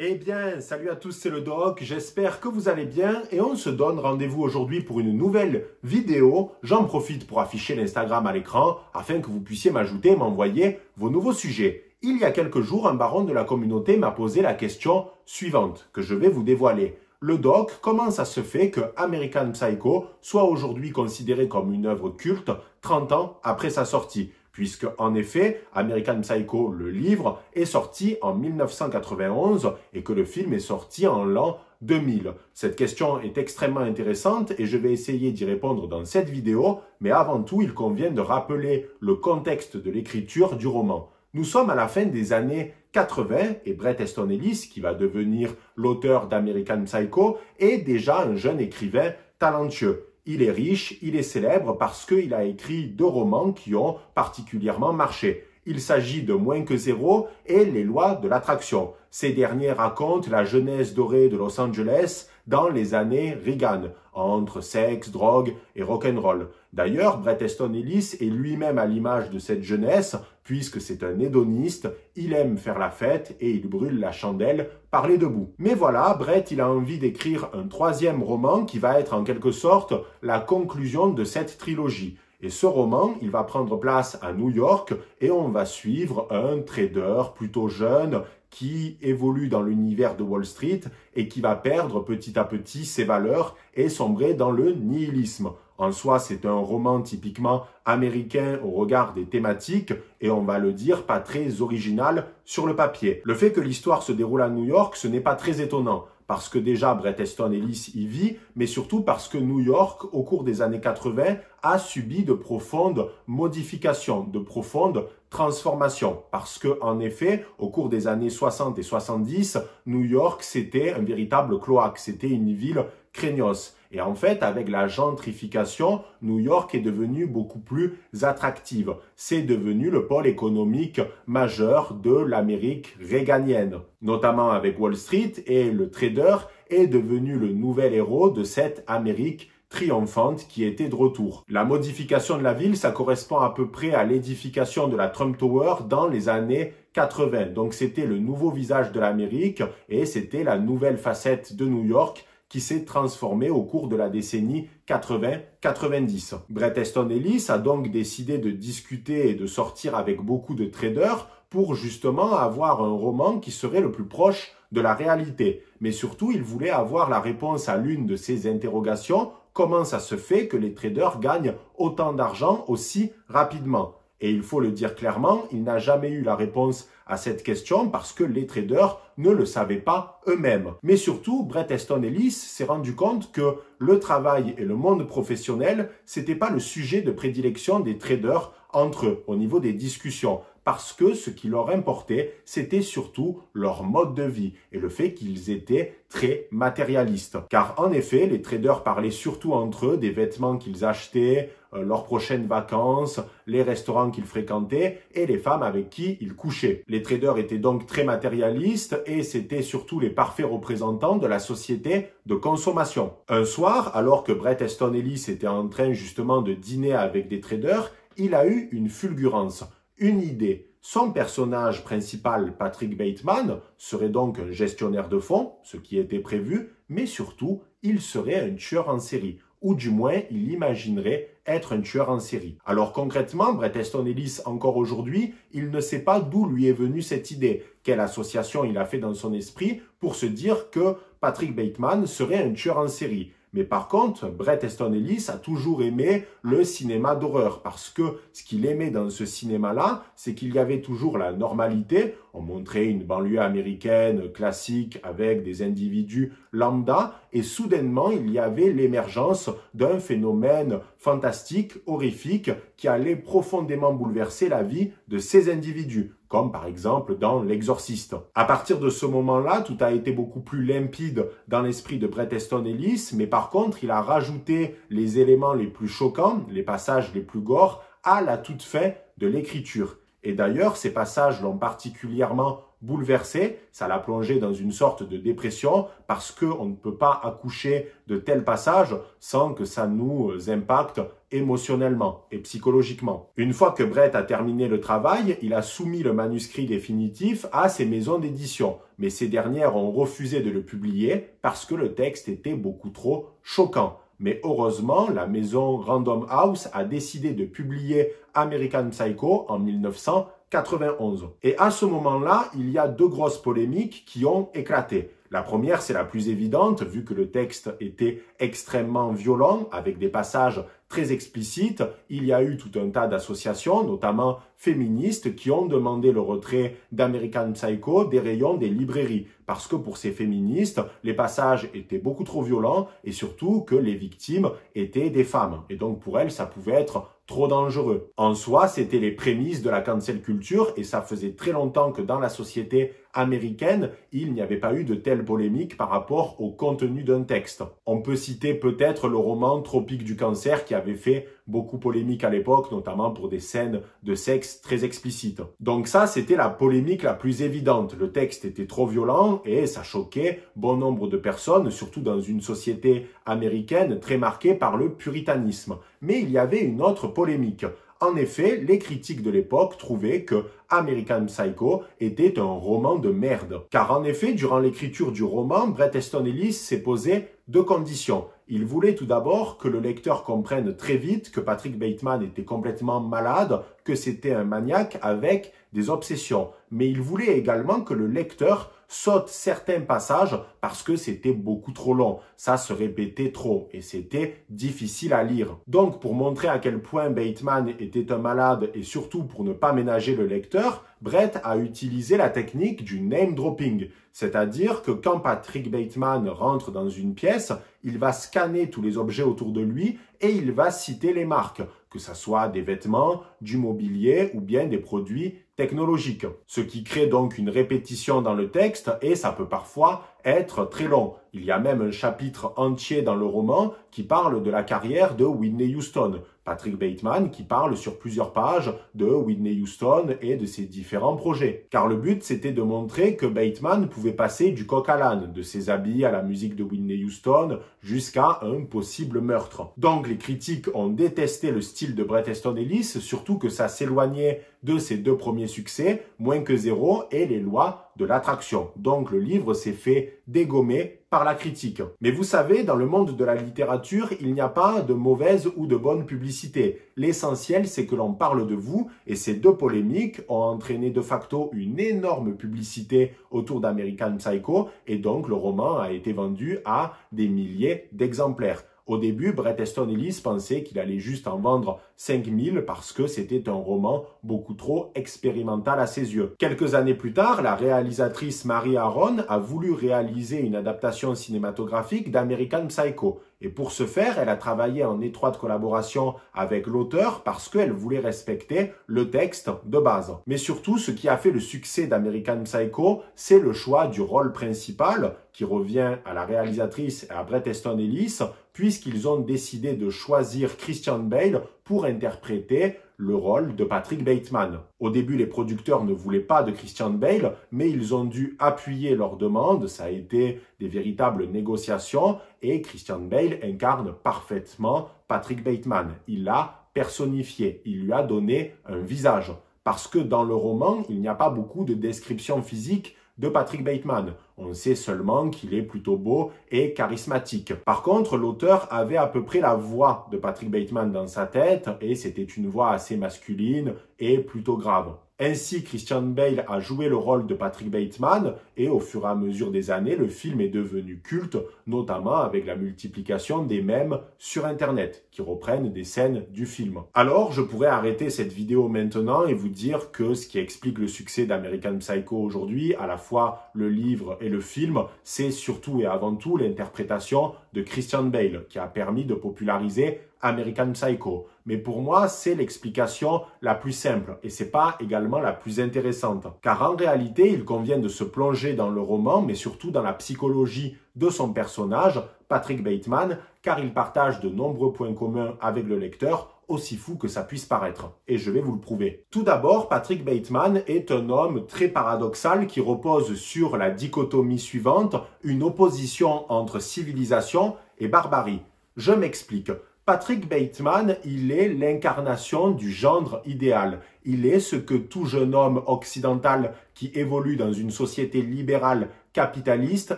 Eh bien, salut à tous, c'est le Doc, j'espère que vous allez bien et on se donne rendez-vous aujourd'hui pour une nouvelle vidéo. J'en profite pour afficher l'Instagram à l'écran afin que vous puissiez m'ajouter et m'envoyer vos nouveaux sujets. Il y a quelques jours, un baron de la communauté m'a posé la question suivante que je vais vous dévoiler. Le Doc, comment ça se fait que American Psycho soit aujourd'hui considéré comme une œuvre culte 30 ans après sa sortie ? Puisque, en effet, American Psycho, le livre, est sorti en 1991 et que le film est sorti en l'an 2000. Cette question est extrêmement intéressante et je vais essayer d'y répondre dans cette vidéo, mais avant tout, il convient de rappeler le contexte de l'écriture du roman. Nous sommes à la fin des années 80 et Bret Easton Ellis, qui va devenir l'auteur d'American Psycho, est déjà un jeune écrivain talentueux. Il est riche, il est célèbre parce qu'il a écrit 2 romans qui ont particulièrement marché. Il s'agit de Moins que zéro et Les lois de l'attraction. Ces derniers racontent la jeunesse dorée de Los Angeles dans les années Reagan, entre sexe, drogue et rock'n'roll. D'ailleurs, Bret Easton Ellis est lui-même à l'image de cette jeunesse, puisque c'est un hédoniste, il aime faire la fête et il brûle la chandelle par les 2 bouts. Mais voilà, Bret, il a envie d'écrire un 3e roman qui va être en quelque sorte la conclusion de cette trilogie. Et ce roman, il va prendre place à New York et on va suivre un trader plutôt jeune qui évolue dans l'univers de Wall Street et qui va perdre petit à petit ses valeurs et sombrer dans le nihilisme. En soi, c'est un roman typiquement américain au regard des thématiques et on va le dire pas très original sur le papier. Le fait que l'histoire se déroule à New York, ce n'est pas très étonnant. Parce que déjà, Bret Easton Ellis y vit, mais surtout parce que New York, au cours des années 80, a subi de profondes modifications, de profondes transformations. Parce que, en effet, au cours des années 60 et 70, New York, c'était un véritable cloaque, c'était une ville craignos. Et en fait, avec la gentrification, New York est devenue beaucoup plus attractive. C'est devenu le pôle économique majeur de l'Amérique réganienne, notamment avec Wall Street, et le trader est devenu le nouvel héros de cette Amérique triomphante qui était de retour. La modification de la ville, ça correspond à peu près à l'édification de la Trump Tower dans les années 80. Donc c'était le nouveau visage de l'Amérique et c'était la nouvelle facette de New York qui s'est transformé au cours de la décennie 80-90. Bret Easton Ellis a donc décidé de discuter et de sortir avec beaucoup de traders pour justement avoir un roman qui serait le plus proche de la réalité. Mais surtout, il voulait avoir la réponse à l'une de ces interrogations: comment ça se fait que les traders gagnent autant d'argent aussi rapidement ? Et il faut le dire clairement, il n'a jamais eu la réponse à cette question parce que les traders ne le savaient pas eux-mêmes. Mais surtout, Bret Easton Ellis s'est rendu compte que le travail et le monde professionnel, c'était pas le sujet de prédilection des traders entre eux, au niveau des discussions. Parce que ce qui leur importait, c'était surtout leur mode de vie et le fait qu'ils étaient très matérialistes. Car en effet, les traders parlaient surtout entre eux des vêtements qu'ils achetaient, leurs prochaines vacances, les restaurants qu'ils fréquentaient et les femmes avec qui ils couchaient. Les traders étaient donc très matérialistes et c'était surtout les parfaits représentants de la société de consommation. Un soir, alors que Bret Easton Ellis était en train justement de dîner avec des traders, il a eu une fulgurance, une idée. Son personnage principal, Patrick Bateman, serait donc un gestionnaire de fonds, ce qui était prévu, mais surtout, il serait un tueur en série, ou du moins, il imaginerait être un tueur en série. Alors concrètement, Bret Easton Ellis, encore aujourd'hui, il ne sait pas d'où lui est venue cette idée, quelle association il a fait dans son esprit pour se dire que Patrick Bateman serait un tueur en série. Mais par contre, Bret Easton Ellis a toujours aimé le cinéma d'horreur parce que ce qu'il aimait dans ce cinéma-là, c'est qu'il y avait toujours la normalité. On montrait une banlieue américaine classique avec des individus lambda et soudainement, il y avait l'émergence d'un phénomène fantastique, horrifique, qui allait profondément bouleverser la vie de ces individus, comme par exemple dans L'Exorciste. À partir de ce moment-là, tout a été beaucoup plus limpide dans l'esprit de Bret Easton Ellis, mais par contre, il a rajouté les éléments les plus choquants, les passages les plus gore, à la toute fin de l'écriture. Et d'ailleurs, ces passages l'ont particulièrement bouleversé, ça l'a plongé dans une sorte de dépression parce qu'on ne peut pas accoucher de tels passages sans que ça nous impacte émotionnellement et psychologiquement. Une fois que Brett a terminé le travail, il a soumis le manuscrit définitif à ses maisons d'édition, mais ces dernières ont refusé de le publier parce que le texte était beaucoup trop choquant. Mais heureusement, la maison Random House a décidé de publier American Psycho en 1991. Et à ce moment-là, il y a deux grosses polémiques qui ont éclaté. La première, c'est la plus évidente, vu que le texte était extrêmement violent, avec des passages très explicites. Il y a eu tout un tas d'associations, notamment féministes, qui ont demandé le retrait d'American Psycho des rayons des librairies. Parce que pour ces féministes, les passages étaient beaucoup trop violents et surtout que les victimes étaient des femmes. Et donc pour elles, ça pouvait être trop dangereux. En soi, c'était les prémices de la cancel culture et ça faisait très longtemps que dans la société américaine, il n'y avait pas eu de telle polémique par rapport au contenu d'un texte. On peut citer peut-être le roman Tropique du cancer qui avait fait beaucoup polémique à l'époque, notamment pour des scènes de sexe très explicites. Donc ça, c'était la polémique la plus évidente. Le texte était trop violent et ça choquait bon nombre de personnes, surtout dans une société américaine très marquée par le puritanisme. Mais il y avait une autre polémique. En effet, les critiques de l'époque trouvaient que American Psycho était un roman de merde. Car en effet, durant l'écriture du roman, Bret Easton Ellis s'est posé deux conditions. Il voulait tout d'abord que le lecteur comprenne très vite que Patrick Bateman était complètement malade, que c'était un maniaque avec des obsessions. Mais il voulait également que le lecteur saute certains passages parce que c'était beaucoup trop long. Ça se répétait trop et c'était difficile à lire. Donc, pour montrer à quel point Bateman était un malade et surtout pour ne pas ménager le lecteur, Bret a utilisé la technique du name dropping. C'est-à-dire que quand Patrick Bateman rentre dans une pièce, il va scanner tous les objets autour de lui et il va citer les marques, que ce soit des vêtements, du mobilier ou bien des produits technologiques. Ce qui crée donc une répétition dans le texte et ça peut parfois être très long. Il y a même un chapitre entier dans le roman qui parle de la carrière de Whitney Houston. Patrick Bateman qui parle sur plusieurs pages de Whitney Houston et de ses différents projets. Car le but, c'était de montrer que Bateman pouvait passer du coq à l'âne, de ses habits à la musique de Whitney Houston, jusqu'à un possible meurtre. Donc les critiques ont détesté le style de Bret Easton Ellis, surtout que ça s'éloignait de ses deux premiers succès, Moins que zéro et Les lois de l'attraction. Donc le livre s'est fait dégommer par la critique. Mais vous savez, dans le monde de la littérature, il n'y a pas de mauvaise ou de bonne publicité. L'essentiel, c'est que l'on parle de vous et ces deux polémiques ont entraîné de facto une énorme publicité autour d'American Psycho et donc le roman a été vendu à des milliers d'exemplaires. Au début, Bret Easton Ellis pensait qu'il allait juste en vendre 5000 parce que c'était un roman beaucoup trop expérimental à ses yeux. Quelques années plus tard, la réalisatrice Mary Harron a voulu réaliser une adaptation cinématographique d'American Psycho. Et pour ce faire, elle a travaillé en étroite collaboration avec l'auteur parce qu'elle voulait respecter le texte de base. Mais surtout, ce qui a fait le succès d'American Psycho, c'est le choix du rôle principal qui revient à la réalisatrice et à Bret Easton Ellis, puisqu'ils ont décidé de choisir Christian Bale pour interpréter le rôle de Patrick Bateman. Au début, les producteurs ne voulaient pas de Christian Bale, mais ils ont dû appuyer leur demande. Ça a été des véritables négociations et Christian Bale incarne parfaitement Patrick Bateman. Il l'a personnifié, il lui a donné un visage. Parce que dans le roman, il n'y a pas beaucoup de description physique de Patrick Bateman. On sait seulement qu'il est plutôt beau et charismatique. Par contre, l'auteur avait à peu près la voix de Patrick Bateman dans sa tête et c'était une voix assez masculine et plutôt grave. Ainsi, Christian Bale a joué le rôle de Patrick Bateman et au fur et à mesure des années, le film est devenu culte, notamment avec la multiplication des mèmes sur Internet qui reprennent des scènes du film. Alors, je pourrais arrêter cette vidéo maintenant et vous dire que ce qui explique le succès d'American Psycho aujourd'hui, à la fois le livre et le film, c'est surtout et avant tout l'interprétation de Christian Bale qui a permis de populariser American Psycho. Mais pour moi, c'est l'explication la plus simple et c'est pas également la plus intéressante. Car en réalité, il convient de se plonger dans le roman, mais surtout dans la psychologie de son personnage, Patrick Bateman, car il partage de nombreux points communs avec le lecteur aussi fou que ça puisse paraître. Et je vais vous le prouver. Tout d'abord, Patrick Bateman est un homme très paradoxal qui repose sur la dichotomie suivante, une opposition entre civilisation et barbarie. Je m'explique. Patrick Bateman, il est l'incarnation du gendre idéal. Il est ce que tout jeune homme occidental qui évolue dans une société libérale capitaliste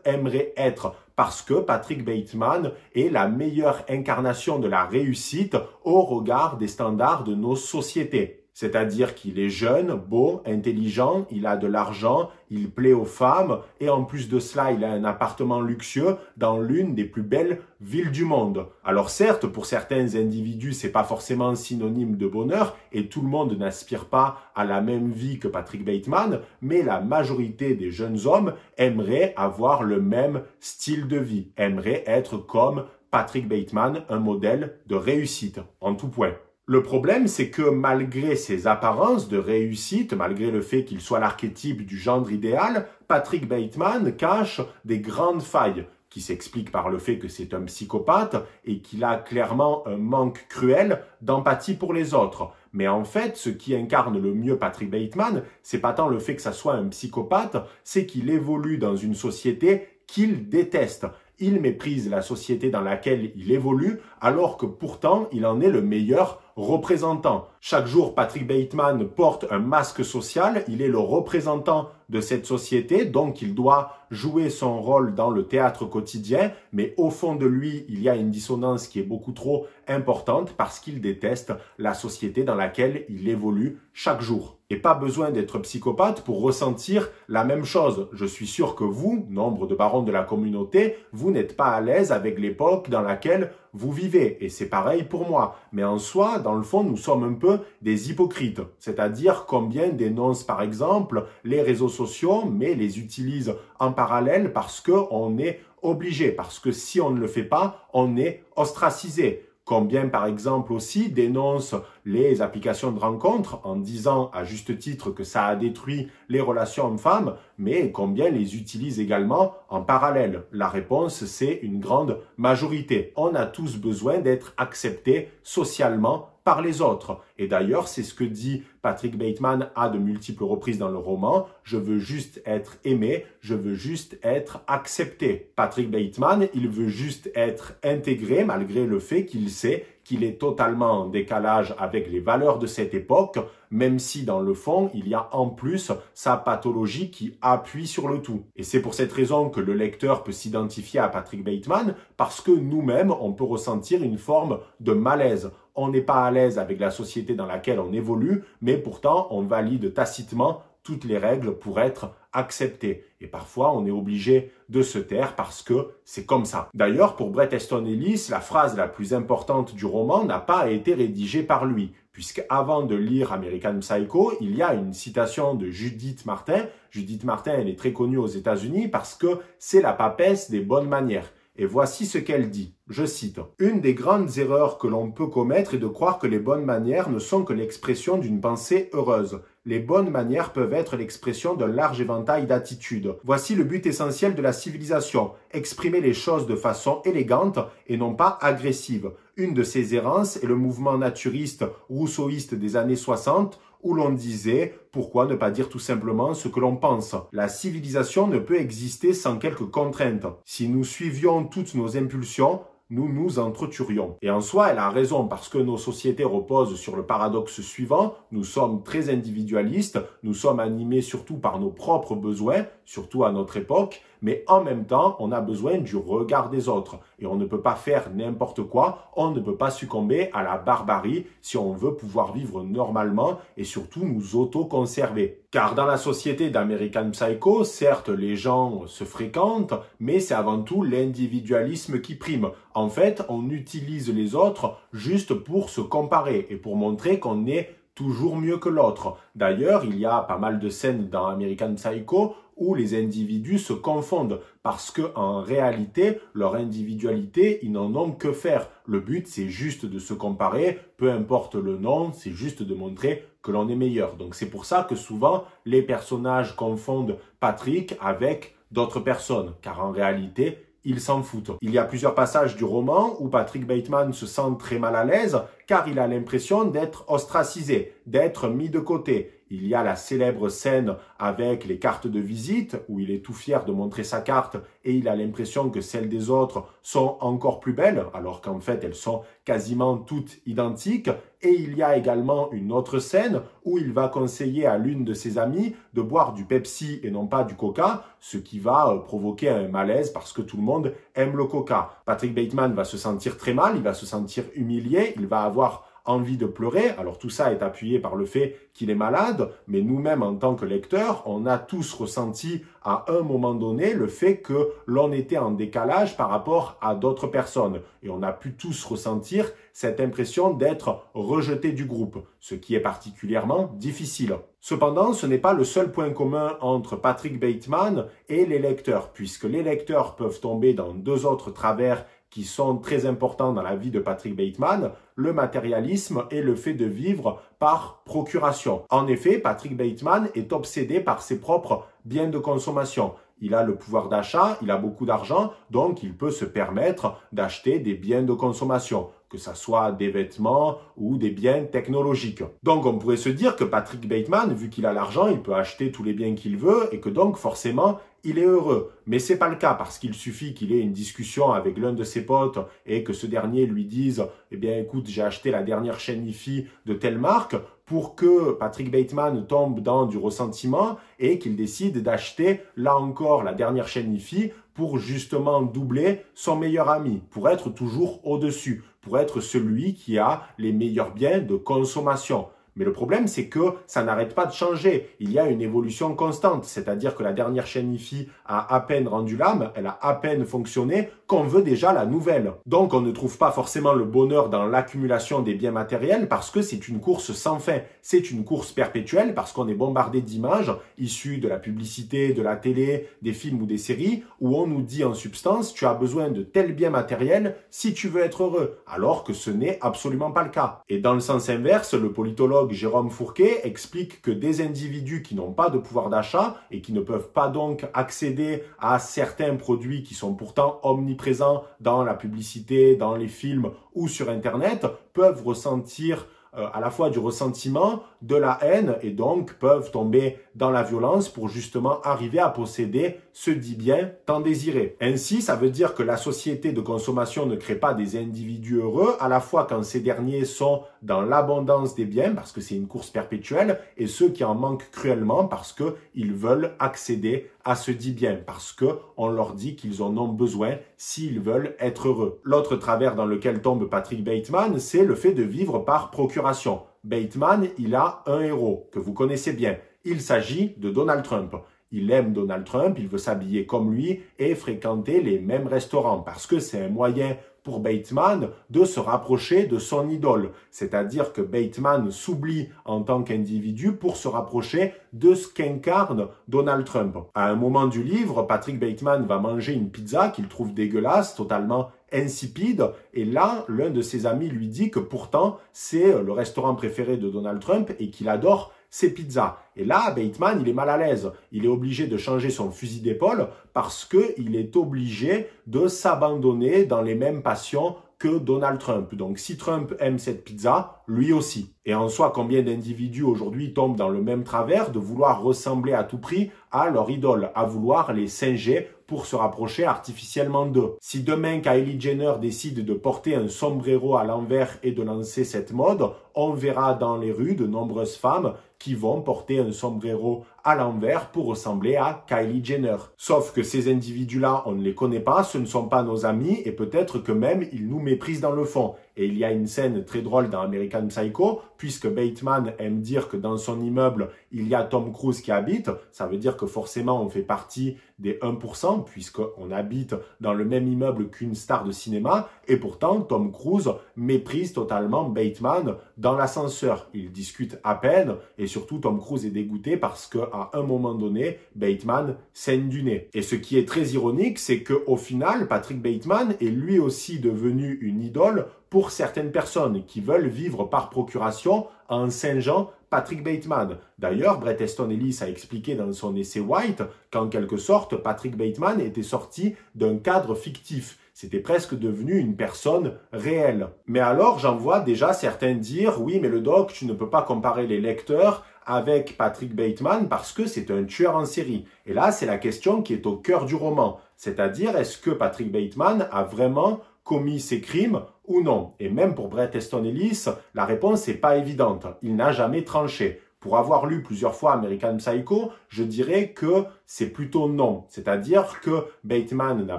aimerait être. Parce que Patrick Bateman est la meilleure incarnation de la réussite au regard des standards de nos sociétés. C'est-à-dire qu'il est jeune, beau, intelligent, il a de l'argent, il plaît aux femmes et en plus de cela, il a un appartement luxueux dans l'une des plus belles villes du monde. Alors certes, pour certains individus, c'est pas forcément synonyme de bonheur et tout le monde n'aspire pas à la même vie que Patrick Bateman, mais la majorité des jeunes hommes aimeraient avoir le même style de vie, aimeraient être comme Patrick Bateman, un modèle de réussite en tout point. Le problème, c'est que malgré ses apparences de réussite, malgré le fait qu'il soit l'archétype du gendre idéal, Patrick Bateman cache des grandes failles qui s'expliquent par le fait que c'est un psychopathe et qu'il a clairement un manque cruel d'empathie pour les autres. Mais en fait, ce qui incarne le mieux Patrick Bateman, c'est pas tant le fait que ça soit un psychopathe, c'est qu'il évolue dans une société qu'il déteste. Il méprise la société dans laquelle il évolue, alors que pourtant, il en est le meilleur représentant. Chaque jour, Patrick Bateman porte un masque social, il est le représentant de cette société, donc il doit jouer son rôle dans le théâtre quotidien, mais au fond de lui, il y a une dissonance qui est beaucoup trop importante parce qu'il déteste la société dans laquelle il évolue chaque jour. Et pas besoin d'être psychopathe pour ressentir la même chose. Je suis sûr que vous, nombre de barons de la communauté, vous n'êtes pas à l'aise avec l'époque dans laquelle vous vivez. Et c'est pareil pour moi. Mais en soi, dans le fond, nous sommes un peu des hypocrites. C'est-à-dire combien dénoncent par exemple les réseaux sociaux, mais les utilisent en parallèle parce qu'on est obligé. Parce que si on ne le fait pas, on est ostracisé. Combien, par exemple, aussi dénoncent les applications de rencontres en disant à juste titre que ça a détruit les relations hommes-femmes, mais combien les utilisent également en parallèle? La réponse, c'est une grande majorité. On a tous besoin d'être acceptés socialement par les autres. Et d'ailleurs, c'est ce que dit Patrick Bateman à de multiples reprises dans le roman. Je veux juste être aimé, je veux juste être accepté. Patrick Bateman, il veut juste être intégré malgré le fait qu'il sait qu'il est totalement en décalage avec les valeurs de cette époque, même si dans le fond, il y a en plus sa pathologie qui appuie sur le tout. Et c'est pour cette raison que le lecteur peut s'identifier à Patrick Bateman, parce que nous-mêmes, on peut ressentir une forme de malaise. On n'est pas à l'aise avec la société dans laquelle on évolue, mais pourtant, on valide tacitement toutes les règles pour être accepté. Et parfois, on est obligé de se taire parce que c'est comme ça. D'ailleurs, pour Bret Easton Ellis, la phrase la plus importante du roman n'a pas été rédigée par lui, puisque avant de lire American Psycho, il y a une citation de Judith Martin. Judith Martin, elle est très connue aux États-Unis parce que c'est la papesse des bonnes manières. Et voici ce qu'elle dit, je cite, « Une des grandes erreurs que l'on peut commettre est de croire que les bonnes manières ne sont que l'expression d'une pensée heureuse. Les bonnes manières peuvent être l'expression d'un large éventail d'attitudes. Voici le but essentiel de la civilisation, exprimer les choses de façon élégante et non pas agressive. Une de ces errances est le mouvement naturiste rousseauiste des années 60, où l'on disait « Pourquoi ne pas dire tout simplement ce que l'on pense ?» La civilisation ne peut exister sans quelques contraintes. Si nous suivions toutes nos impulsions, nous nous entretuerions. Et en soi, elle a raison parce que nos sociétés reposent sur le paradoxe suivant. Nous sommes très individualistes, nous sommes animés surtout par nos propres besoins, surtout à notre époque, mais en même temps, on a besoin du regard des autres. Et on ne peut pas faire n'importe quoi, on ne peut pas succomber à la barbarie si on veut pouvoir vivre normalement et surtout nous auto-conserver. Car dans la société d'American Psycho, certes, les gens se fréquentent, mais c'est avant tout l'individualisme qui prime. En fait, on utilise les autres juste pour se comparer et pour montrer qu'on est toujours mieux que l'autre. D'ailleurs, il y a pas mal de scènes dans American Psycho où les individus se confondent parce que en réalité, leur individualité, ils n'en ont que faire. Le but, c'est juste de se comparer, peu importe le nom, c'est juste de montrer que l'on est meilleur. Donc c'est pour ça que souvent, les personnages confondent Patrick avec d'autres personnes, car en réalité, ils s'en foutent. Il y a plusieurs passages du roman où Patrick Bateman se sent très mal à l'aise, car il a l'impression d'être ostracisé, d'être mis de côté. Il y a la célèbre scène avec les cartes de visite où il est tout fier de montrer sa carte et il a l'impression que celles des autres sont encore plus belles alors qu'en fait elles sont quasiment toutes identiques. Et il y a également une autre scène où il va conseiller à l'une de ses amies de boire du Pepsi et non pas du Coca, ce qui va provoquer un malaise parce que tout le monde aime le Coca. Patrick Bateman va se sentir très mal, il va se sentir humilié, il va avoir envie de pleurer. Alors tout ça est appuyé par le fait qu'il est malade, mais nous-mêmes en tant que lecteurs, on a tous ressenti à un moment donné le fait que l'on était en décalage par rapport à d'autres personnes. Et on a pu tous ressentir cette impression d'être rejeté du groupe, ce qui est particulièrement difficile. Cependant, ce n'est pas le seul point commun entre Patrick Bateman et les lecteurs, puisque les lecteurs peuvent tomber dans deux autres travers qui sont très importants dans la vie de Patrick Bateman, le matérialisme et le fait de vivre par procuration. En effet, Patrick Bateman est obsédé par ses propres biens de consommation. Il a le pouvoir d'achat, il a beaucoup d'argent, donc il peut se permettre d'acheter des biens de consommation, que ce soit des vêtements ou des biens technologiques. Donc on pourrait se dire que Patrick Bateman, vu qu'il a l'argent, il peut acheter tous les biens qu'il veut et que donc forcément il est heureux. Mais c'est pas le cas parce qu'il suffit qu'il ait une discussion avec l'un de ses potes et que ce dernier lui dise « Eh bien écoute, j'ai acheté la dernière chaîne hi-fi de telle marque » pour que Patrick Bateman tombe dans du ressentiment et qu'il décide d'acheter là encore la dernière chaîne hi-fi pour justement doubler son meilleur ami, pour être toujours au-dessus, pour être celui qui a les meilleurs biens de consommation. Mais le problème, c'est que ça n'arrête pas de changer. Il y a une évolution constante, c'est-à-dire que la dernière chaîne hi-fi a à peine rendu l'âme, elle a à peine fonctionné, qu'on veut déjà la nouvelle. Donc, on ne trouve pas forcément le bonheur dans l'accumulation des biens matériels parce que c'est une course sans fin. C'est une course perpétuelle parce qu'on est bombardé d'images issues de la publicité, de la télé, des films ou des séries où on nous dit en substance « tu as besoin de tels biens matériels si tu veux être heureux », alors que ce n'est absolument pas le cas. Et dans le sens inverse, le politologue Jérôme Fourquet explique que des individus qui n'ont pas de pouvoir d'achat et qui ne peuvent pas donc accéder à certains produits qui sont pourtant omniprésents dans la publicité, dans les films ou sur Internet, peuvent ressentir à la fois du ressentiment, de la haine et donc peuvent tomber dans la violence pour justement arriver à posséder ce dit bien tant désiré. Ainsi, ça veut dire que la société de consommation ne crée pas des individus heureux, à la fois quand ces derniers sont dans l'abondance des biens, parce que c'est une course perpétuelle, et ceux qui en manquent cruellement parce qu'ils veulent accéder à ce dit bien, parce qu'on leur dit qu'ils en ont besoin s'ils veulent être heureux. L'autre travers dans lequel tombe Patrick Bateman, c'est le fait de vivre par procuration. Bateman, il a un héros que vous connaissez bien. Il s'agit de Donald Trump. Il aime Donald Trump, il veut s'habiller comme lui et fréquenter les mêmes restaurants parce que c'est un moyen pour Bateman de se rapprocher de son idole. C'est-à-dire que Bateman s'oublie en tant qu'individu pour se rapprocher de ce qu'incarne Donald Trump. À un moment du livre, Patrick Bateman va manger une pizza qu'il trouve dégueulasse, totalement insipide, et là, l'un de ses amis lui dit que pourtant, c'est le restaurant préféré de Donald Trump et qu'il adore ses pizzas. Et là, Bateman, il est mal à l'aise. Il est obligé de changer son fusil d'épaule parce qu'il est obligé de s'abandonner dans les mêmes passions que Donald Trump. Donc, si Trump aime cette pizza, lui aussi. Et en soi, combien d'individus aujourd'hui tombent dans le même travers de vouloir ressembler à tout prix à leur idole, à vouloir les singer pour se rapprocher artificiellement d'eux. Si demain Kylie Jenner décide de porter un sombrero à l'envers et de lancer cette mode, on verra dans les rues de nombreuses femmes qui vont porter un sombrero à l'envers pour ressembler à Kylie Jenner. Sauf que ces individus-là, on ne les connaît pas, ce ne sont pas nos amis et peut-être que même ils nous méprisent dans le fond. Et il y a une scène très drôle dans American Psycho, puisque Bateman aime dire que dans son immeuble, il y a Tom Cruise qui habite. Ça veut dire que forcément, on fait partie des 1%, puisqu'on habite dans le même immeuble qu'une star de cinéma. Et pourtant, Tom Cruise méprise totalement Bateman dans l'ascenseur. Ils discutent à peine, et surtout, Tom Cruise est dégoûté parce que à un moment donné, Bateman saigne du nez. Et ce qui est très ironique, c'est qu'au final, Patrick Bateman est lui aussi devenu une idole pour certaines personnes qui veulent vivre par procuration en singeant Patrick Bateman. D'ailleurs, Bret Easton Ellis a expliqué dans son essai White qu'en quelque sorte, Patrick Bateman était sorti d'un cadre fictif. C'était presque devenu une personne réelle. Mais alors, j'en vois déjà certains dire « Oui, mais le doc, tu ne peux pas comparer les lecteurs avec Patrick Bateman parce que c'est un tueur en série. » Et là, c'est la question qui est au cœur du roman. C'est-à-dire, est-ce que Patrick Bateman a vraiment commis ces crimes ou non? Et même pour Bret Easton Ellis, la réponse n'est pas évidente. Il n'a jamais tranché. Pour avoir lu plusieurs fois American Psycho, je dirais que c'est plutôt non. C'est-à-dire que Bateman n'a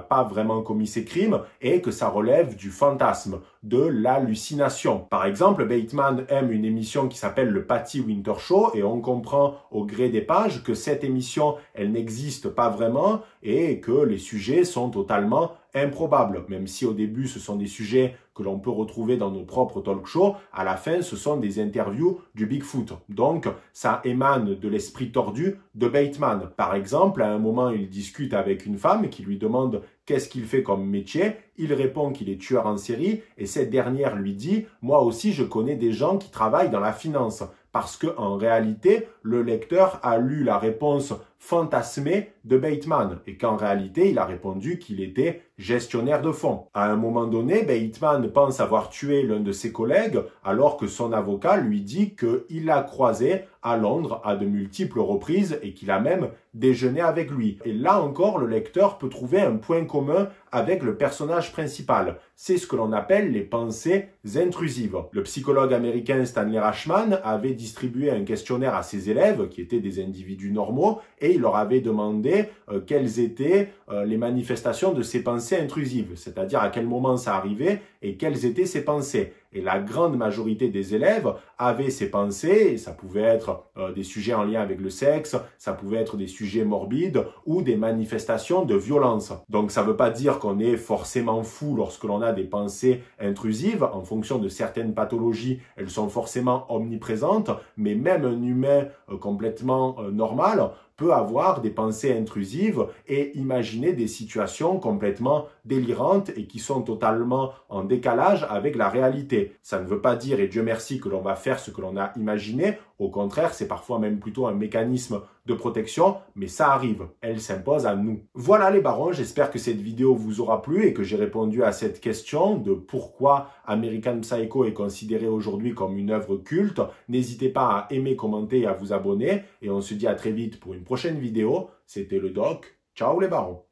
pas vraiment commis ces crimes et que ça relève du fantasme, de l'hallucination. Par exemple, Bateman aime une émission qui s'appelle le Patty Winter Show et on comprend au gré des pages que cette émission, elle n'existe pas vraiment et que les sujets sont totalement improbables. Même si au début, ce sont des sujets que l'on peut retrouver dans nos propres talk shows, à la fin, ce sont des interviews du Bigfoot. Donc, ça émane de l'esprit tordu de Bateman. Par exemple, à un moment, il discute avec une femme qui lui demande qu'est-ce qu'il fait comme métier. Il répond qu'il est tueur en série et cette dernière lui dit « Moi aussi, je connais des gens qui travaillent dans la finance. » Parce qu'en réalité, le lecteur a lu la réponse fantasmée de Bateman et qu'en réalité, il a répondu qu'il était gestionnaire de fonds. À un moment donné, Bateman pense avoir tué l'un de ses collègues alors que son avocat lui dit qu'il l'a croisé à Londres à de multiples reprises et qu'il a même déjeuné avec lui. Et là encore, le lecteur peut trouver un point commun avec le personnage principal. C'est ce que l'on appelle les pensées intrusives. Le psychologue américain Stanley Rashman avait distribué un questionnaire à ses élèves, qui étaient des individus normaux, et il leur avait demandé quelles étaient les manifestations de ces pensées intrusives, c'est-à-dire à quel moment ça arrivait et quelles étaient ces pensées. Et la grande majorité des élèves avaient ces pensées, et ça pouvait être des sujets en lien avec le sexe, ça pouvait être des sujets morbides ou des manifestations de violence. Donc ça ne veut pas dire qu'on est forcément fou lorsque l'on a des pensées intrusives. En fonction de certaines pathologies, elles sont forcément omniprésentes, mais même un humain complètement normal peut avoir des pensées intrusives et imaginer des situations complètement délirantes et qui sont totalement en décalage avec la réalité. Ça ne veut pas dire, et Dieu merci, que l'on va faire ce que l'on a imaginé. Au contraire, c'est parfois même plutôt un mécanisme de protection, mais ça arrive. Elle s'impose à nous. Voilà les barons, j'espère que cette vidéo vous aura plu et que j'ai répondu à cette question de pourquoi American Psycho est considéré aujourd'hui comme une œuvre culte. N'hésitez pas à aimer, commenter et à vous abonner. Et on se dit à très vite pour une prochaine vidéo. C'était le Doc. Ciao les barons.